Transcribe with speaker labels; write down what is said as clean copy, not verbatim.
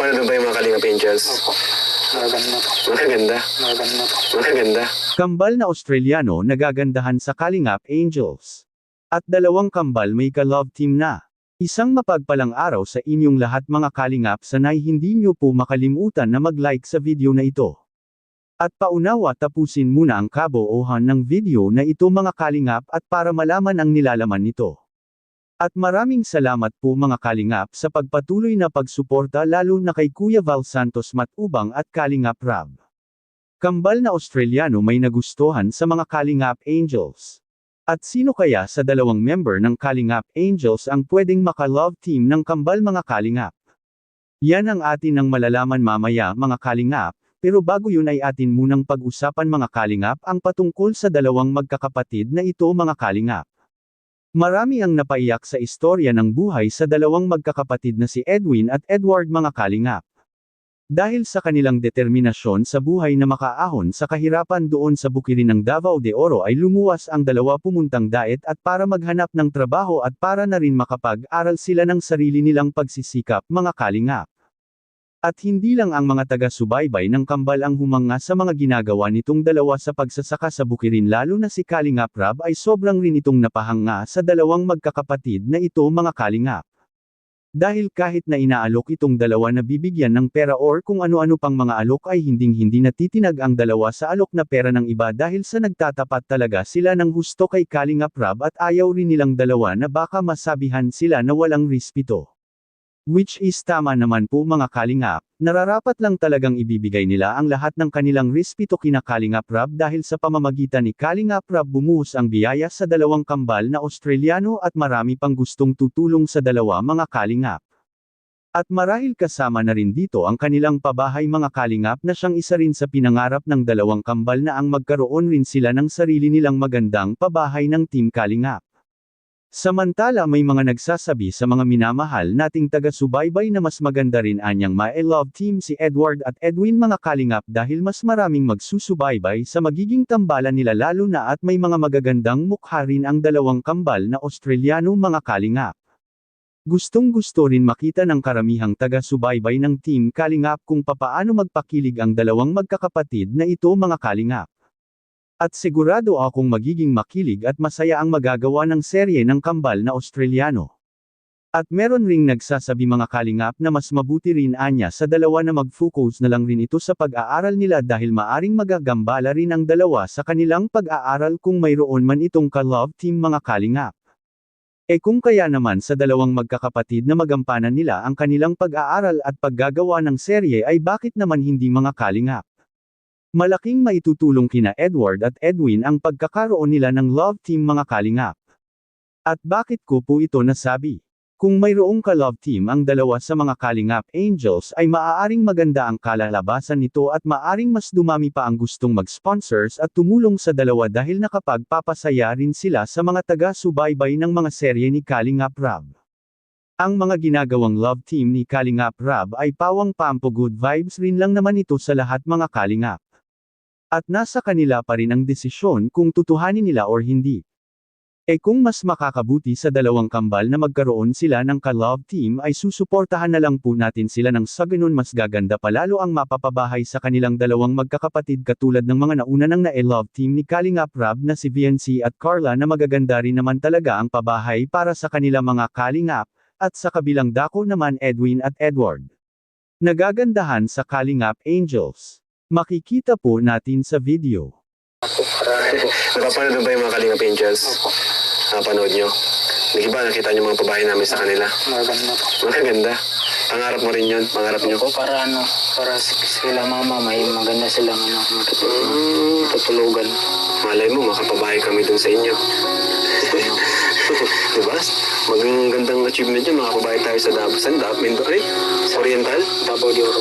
Speaker 1: Napanood ba yung mga Kalingap Angels?
Speaker 2: Opo. Maganda po.
Speaker 1: Magaganda.
Speaker 2: Maganda po.
Speaker 1: Magaganda.
Speaker 3: Kambal na Australiano nagagandahan sa Kalingap Angels. At dalawang kambal may ka-love team na. Isang mapagpalang araw sa inyong lahat mga Kalingap, sanay hindi nyo po makalimutan na mag-like sa video na ito. At paunawa tapusin muna ang kabuuhan ng video na ito mga Kalingap at para malaman ang nilalaman nito. At maraming salamat po mga Kalingap sa pagpatuloy na pagsuporta lalo na kay Kuya Val Santos Matubang at Kalingap Rab. Kambal na Australiano may nagustuhan sa mga Kalingap Angels. At sino kaya sa dalawang member ng Kalingap Angels ang pwedeng maka-love team ng kambal mga Kalingap? Yan ang atin ang malalaman mamaya mga Kalingap, pero bago yun ay atin munang pag-usapan mga Kalingap ang patungkol sa dalawang magkakapatid na ito mga Kalingap. Marami ang napaiyak sa istorya ng buhay sa dalawang magkakapatid na si Edwin at Edward mga Kalingap. Dahil sa kanilang determinasyon sa buhay na makaahon sa kahirapan doon sa bukirin ng Davao de Oro ay lumuwas ang dalawa pumuntang daet at para maghanap ng trabaho at para na rin makapag-aral sila ng sarili nilang pagsisikap mga Kalingap. At hindi lang ang mga taga-subaybay ng kambal ang humanga sa mga ginagawa nitong dalawa sa pagsasaka sa bukirin lalo na si Kalingap Rab ay sobrang rin itong napahanga sa dalawang magkakapatid na ito mga Kalingap. Dahil kahit na inaalok itong dalawa na bibigyan ng pera or kung ano-ano pang mga alok ay hinding-hindi natitinag ang dalawa sa alok na pera ng iba dahil sa nagtatapat talaga sila ng husto kay Kalingap Rab at ayaw rin nilang dalawa na baka masabihan sila na walang rispito. Which is tama naman po mga Kalingap, nararapat lang talagang ibibigay nila ang lahat ng kanilang rispito kina Kalingap Rab dahil sa pamamagitan ni Kalingap Rab bumuhos ang biyaya sa dalawang kambal na Australiano at marami pang gustong tutulong sa dalawa mga Kalingap. At marahil kasama na rin dito ang kanilang pabahay mga Kalingap na siyang isa rin sa pinangarap ng dalawang kambal na ang magkaroon rin sila ng sarili nilang magandang pabahay ng Team Kalingap. Samantala may mga nagsasabi sa mga minamahal nating taga-subaybay na mas maganda rin anyang ma-love team si Edward at Edwin mga Kalingap dahil mas maraming magsusubaybay sa magiging tambalan nila lalo na at may mga magagandang mukha rin ang dalawang kambal na Australiano mga Kalingap. Gustong-gusto rin makita ng karamihang taga-subaybay ng Team Kalingap kung papaano magpakilig ang dalawang magkakapatid na ito mga Kalingap. At sigurado akong magiging makilig at masaya ang magagawa ng serye ng kambal na Australiano. At meron ring nagsasabi mga Kalingap na mas mabuti rin anya sa dalawa na mag-focus na lang rin ito sa pag-aaral nila dahil maaring magagambala rin ang dalawa sa kanilang pag-aaral kung mayroon man itong ka-love team mga Kalingap. Kung kaya naman sa dalawang magkakapatid na magampanan nila ang kanilang pag-aaral at paggagawa ng serye ay bakit naman hindi mga Kalingap? Malaking maitutulong kina Edward at Edwin ang pagkakaroon nila ng love team mga Kalingap. At bakit ko po ito nasabi? Kung mayroong ka-love team ang dalawa sa mga Kalingap Angels ay maaaring maganda ang kalalabasan nito at maaring mas dumami pa ang gustong mag-sponsors at tumulong sa dalawa dahil nakapagpapasaya rin sila sa mga taga-subaybay ng mga serye ni Kalingap Rab. Ang mga ginagawang love team ni Kalingap Rab ay pawang pampo good vibes rin lang naman ito sa lahat mga Kalingap. At nasa kanila pa rin ang desisyon kung tutuhanin nila or hindi. Kung mas makakabuti sa dalawang kambal na magkaroon sila ng ka-love team ay susuportahan na lang po natin sila ng sa ganun mas gaganda palalo ang mapapabahay sa kanilang dalawang magkakapatid katulad ng mga nauna nang na-love team ni Kalingap Rab na si VNC at Carla na magaganda rin naman talaga ang pabahay para sa kanila mga Kalingap, at sa kabilang dako naman Edwin at Edward. Nagagandahan sa Kalingap Angels. Makikita po natin sa video.
Speaker 1: Napapanood ba yung mga Kalingap Angels?
Speaker 2: Opo.
Speaker 1: Napanood nyo? Hindi ba nakita nyo mga pabahay namin sa kanila?
Speaker 2: Maganda po.
Speaker 1: Magaganda. Pangarap mo rin yun? Pangarap nyo?
Speaker 2: Opo, para sila mama, may maganda silang matutulugan.
Speaker 1: Malay mo, makapabahay kami dun sa inyo. Diba? Magandang achievement yun, makapabahay tayo sa Davao. Saan? Oriental?
Speaker 2: Davao de Oro.